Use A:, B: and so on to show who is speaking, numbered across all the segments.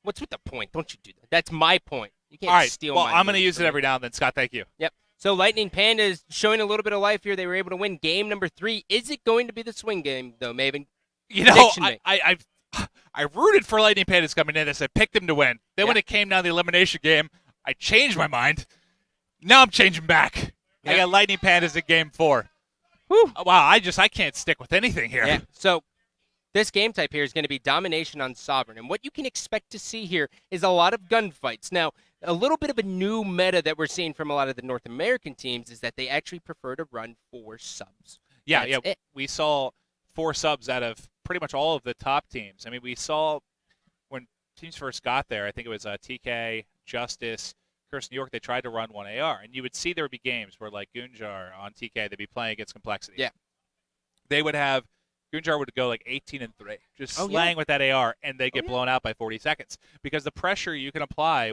A: What's with the point? Don't you do that. That's my point. You can't
B: All right.
A: steal
B: Well,
A: my
B: I'm going to
A: moves
B: use
A: from
B: it
A: me.
B: every now and then, Scott. Thank you.
A: Yep. So Lightning Pandas showing a little bit of life here. They were able to win game number 3. Is it going to be the swing game, though, Maven?
B: You know,
A: Prediction me.
B: I rooted for Lightning Pandas coming in this. I picked them to win. Then when it came down to the elimination game, I changed my mind. Now I'm changing back.
A: Yeah.
B: I got Lightning Pandas in game 4.
A: Whew.
B: Wow, I can't stick with anything here.
A: Yeah. So this game type here is going to be domination on Sovereign. And what you can expect to see here is a lot of gunfights. Now, a little bit of a new meta that we're seeing from a lot of the North American teams is that they actually prefer to run 4 subs.
B: Yeah. We saw 4 subs out of pretty much all of the top teams. I mean, we saw when teams first got there, I think it was TK, Justice, Curse New York, they tried to run 1 AR. And you would see there would be games where, like, Gunjar on TK, they'd be playing against Complexity.
A: Yeah.
B: They would have Gunjar would go like 18-3, just slaying with that AR, and they get blown out by 40 seconds because the pressure you can apply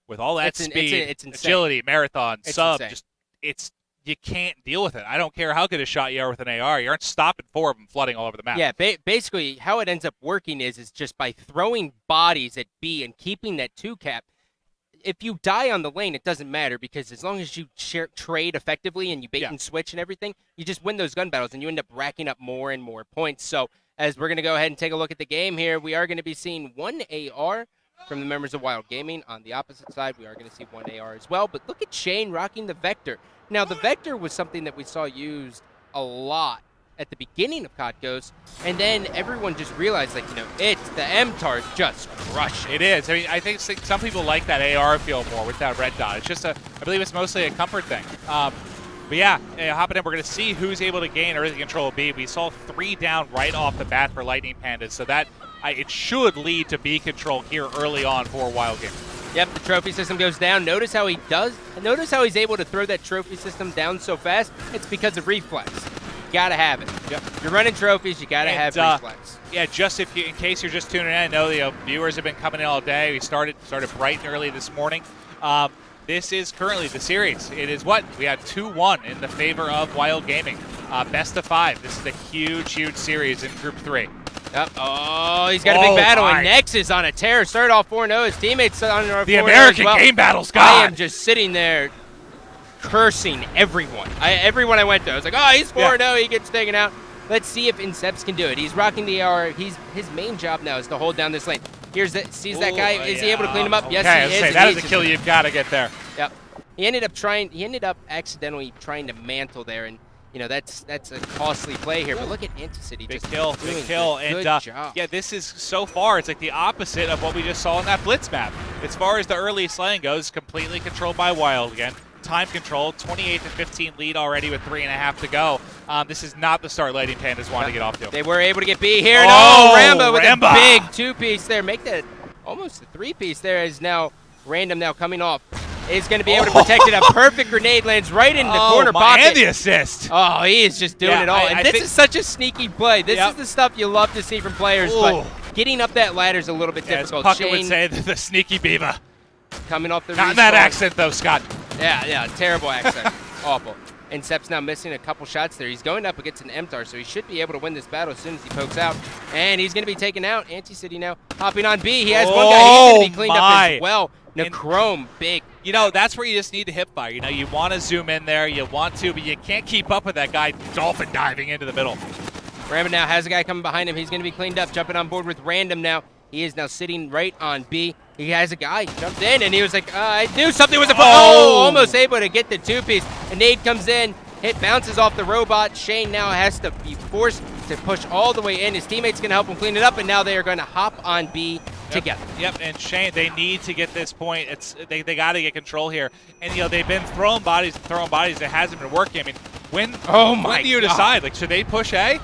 B: with all that speed,
A: it's
B: agility, marathon,
A: it's
B: sub,
A: insane.
B: you can't deal with it. I don't care how good a shot you are with an AR, you aren't stopping 4 of them flooding all over the map.
A: Yeah, basically how it ends up working is just by throwing bodies at B and keeping that 2 cap. If you die on the lane, it doesn't matter because as long as you trade effectively and you bait and switch and everything, you just win those gun battles and you end up racking up more and more points. So as we're going to go ahead and take a look at the game here, we are going to be seeing 1 AR from the members of Wild Gaming. On the opposite side, we are going to see 1 AR as well. But look at Shane rocking the Vector. Now, the Vector was something that we saw used a lot at the beginning of CoD Ghosts, and then everyone just realized, like, it's the MTAR's just crushing.
B: It is. I mean, I think some people like that AR feel more with that red dot. It's just I believe it's mostly a comfort thing. But yeah, hopping in, we're going to see who's able to gain early control of B. We saw 3 down right off the bat for Lightning Pandas, so that it should lead to B control here early on for Wild Gaming.
A: Yep, the trophy system goes down. Notice how Notice how he's able to throw that trophy system down so fast. It's because of reflex. Gotta have it.
B: Yep.
A: You're running trophies, you gotta have reflex.
B: Yeah, just in case you're just tuning in, I know the viewers have been coming in all day. We started bright and early this morning. This is currently the series. It is what? We had 2-1 in the favor of Wild Gaming. Best of 5. This is a huge series in Group 3.
A: Yep. Oh, he's got a big battle, and Nexus on a tear. Started off 4-0. His teammates on 4-0
B: The American game battles, God.
A: I am just sitting there cursing everyone. Everyone I went to, I was like, oh, he's 4-0. He gets taken out. Let's see if Inceps can do it. He's rocking the AR. His main job now is to hold down this lane. Sees that guy. Is he able to clean him up?
B: Okay,
A: Yes, he is.
B: That is a kill you've got to get there.
A: Yep. He ended up accidentally trying to mantle there, and that's a costly play here. But look at Anti-City.
B: Big kill.
A: And good job.
B: Yeah, this is so far, it's like the opposite of what we just saw in that Blitz map. As far as the early slaying goes, completely controlled by Wild again. Time control, 28-15 lead already with 3.5 to go. This is not the start Lightning Pandas wanted to get off to.
A: They were able to get B here.
B: Rambo
A: with a big 2-piece there. Make that almost a 3-piece there. Is now Random now coming off. Is going to be able to protect it. A perfect grenade lands right in the corner pocket.
B: And the assist.
A: Oh, he is just doing it all. And this is such a sneaky play. This is the stuff you love to see from players, but getting up that ladder is a little bit difficult.
B: As Puckett would say, the sneaky beaver.
A: Coming off the
B: Not in that accent, though, Scott.
A: Yeah, terrible accent. Awful. And Sep's now missing a couple shots there. He's going up against an MTAR, so he should be able to win this battle as soon as he pokes out. And he's going to be taken out. Anti-City now hopping on B. He has one guy. He's going to be cleaned up as well. Nechrome, big.
B: That's where you just need to hip fire. You want to zoom in there. You want to, but you can't keep up with that guy dolphin diving into the middle.
A: Random now has a guy coming behind him. He's going to be cleaned up, jumping on board with Random now. He is now sitting right on B. He has a guy jumped in, and he was like, I knew something was almost able to get the 2-piece. A nade comes in, hit bounces off the robot. Shane now has to be forced to push all the way in. His teammate's going to help him clean it up, and now they are going to hop on B together.
B: Yep, and Shane, they need to get this point. They got to get control here. And, they've been throwing bodies. It hasn't been working. I mean, when do you decide? Like, should they push A?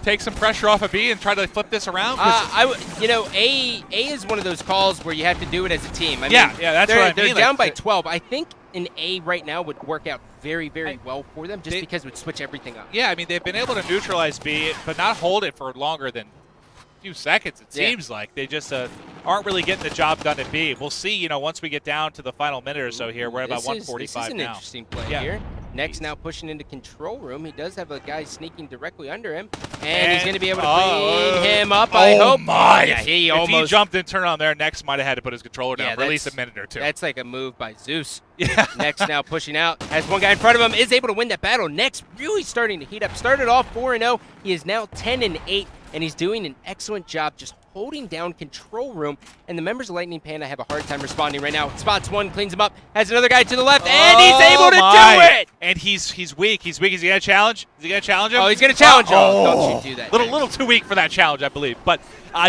B: Take some pressure off of B and try to flip this around?
A: A is one of those calls where you have to do it as a team. I mean,
B: that's what I mean.
A: They're down by 12. I think an A right now would work out very, very well for them because it would switch everything up.
B: Yeah, I mean, they've been able to neutralize B, but not hold it for longer than a few seconds, it seems like. They just aren't really getting the job done at B. We'll see, once we get down to the final minute or so here. We're at about 145 now.
A: This is an interesting play here. Next now pushing into control room. He does have a guy sneaking directly under him. And he's going to be able to clean him up, I hope.
B: My.
A: Yeah, he
B: if
A: almost.
B: he jumped and turned on there, Next might have had to put his controller down for at least a minute or two.
A: That's like a move by Zeus.
B: Yeah.
A: Next now pushing out. Has one guy in front of him. Is able to win that battle. Next really starting to heat up. Started off 4-0. He is now 10-8. And he's doing an excellent job just holding down control room, and the members of Lightning Panda have a hard time responding right now. Spots one, cleans him up, has another guy to the left, and he's able to do it!
B: And he's weak. He's weak. Is he going to challenge? Is he going to challenge him?
A: Oh, he's going to challenge him. Don't you do that.
B: Little too weak for that challenge, I believe. But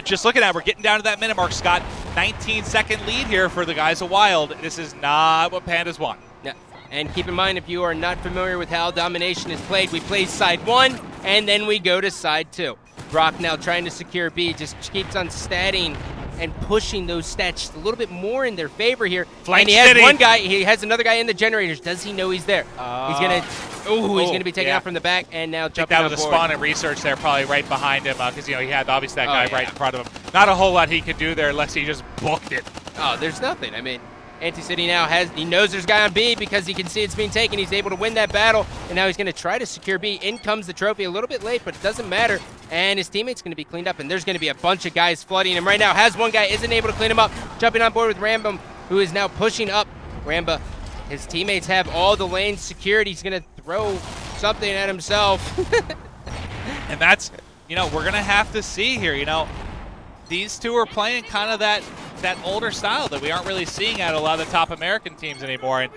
B: just looking at it, we're getting down to that minute mark, Scott. 19-second lead here for the guys of Wild. This is not what Pandas want.
A: Yeah. And keep in mind, if you are not familiar with how domination is played, we play side 1, and then we go to side 2. Brock now trying to secure B, just keeps on statting and pushing those stats just a little bit more in their favor here.
B: Flank
A: and he has
B: City.
A: one guy, he has another guy in the generators. Does he know he's there? He's gonna be taken out from the back and now jumping on board.
B: That was a spawn and research there, probably right behind him, because he had obviously that guy right in front of him. Not a whole lot he could do there unless he just booked it.
A: Oh, there's nothing. I mean, Anti-City now he knows there's a guy on B because he can see it's being taken. He's able to win that battle, and now he's going to try to secure B. In comes the trophy a little bit late, but it doesn't matter. And his teammate's going to be cleaned up, and there's going to be a bunch of guys flooding him right now. Has one guy, isn't able to clean him up. Jumping on board with Rambam, who is now pushing up. Ramba, his teammates have all the lanes secured. He's going to throw something at himself.
B: And that's, we're going to have to see here, These two are playing kind of that older style that we aren't really seeing at a lot of the top American teams anymore. And,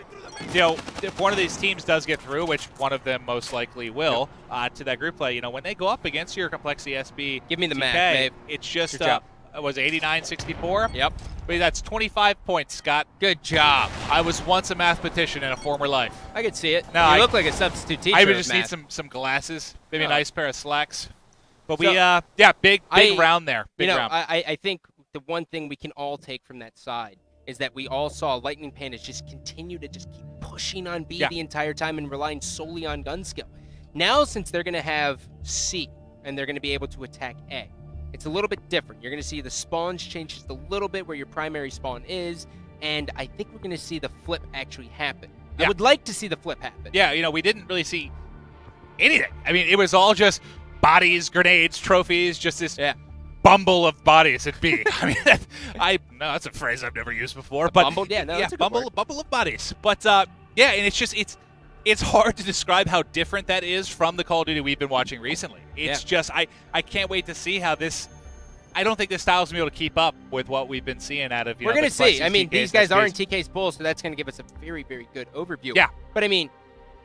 B: if one of these teams does get through, which one of them most likely will, to that group play, when they go up against your Complexity SB,
A: give me the math, babe.
B: It's just, was 89-64?
A: Yep.
B: But that's 25 points, Scott.
A: Good job.
B: I was once a mathematian in a former life.
A: I could see it.
B: No,
A: you look like a substitute teacher.
B: I would just
A: need
B: some glasses, maybe a nice pair of slacks. But
A: so,
B: big round there. Big round.
A: I think the one thing we can all take from that side is that we all saw Lightning Pandas just continue to just keep pushing on B the entire time and relying solely on gun skill. Now, since they're going to have C and they're going to be able to attack A, it's a little bit different. You're going to see the spawns change just a little bit where your primary spawn is, and I think we're going to see the flip actually happen. I would like to see the flip happen.
B: Yeah, we didn't really see anything. I mean, it was all just bodies, grenades, trophies, just this bumble of bodies at B. I mean, that's a phrase I've never used before. But
A: bumble, that's a
B: bumble of bodies. But and it's just it's hard to describe how different that is from the Call of Duty we've been watching recently. It's just I can't wait to see how this. I don't think this style's going to be able to keep up with what we've been seeing out of.
A: We're going to see. I mean, these guys are in TK's Bulls, so that's going to give us a very, very good overview.
B: Yeah.
A: But I mean,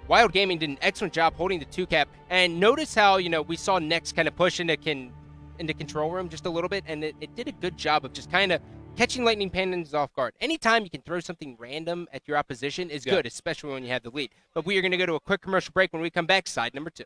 A: Wild Gaming did an excellent job holding the 2-cap, and notice how we saw Next kind of push into control room just a little bit, and it did a good job of just kind of catching Lightning Pandas off guard. Anytime you can throw something random at your opposition is good, especially when you have the lead. But we are going to go to a quick commercial break. When we come back, side number 2.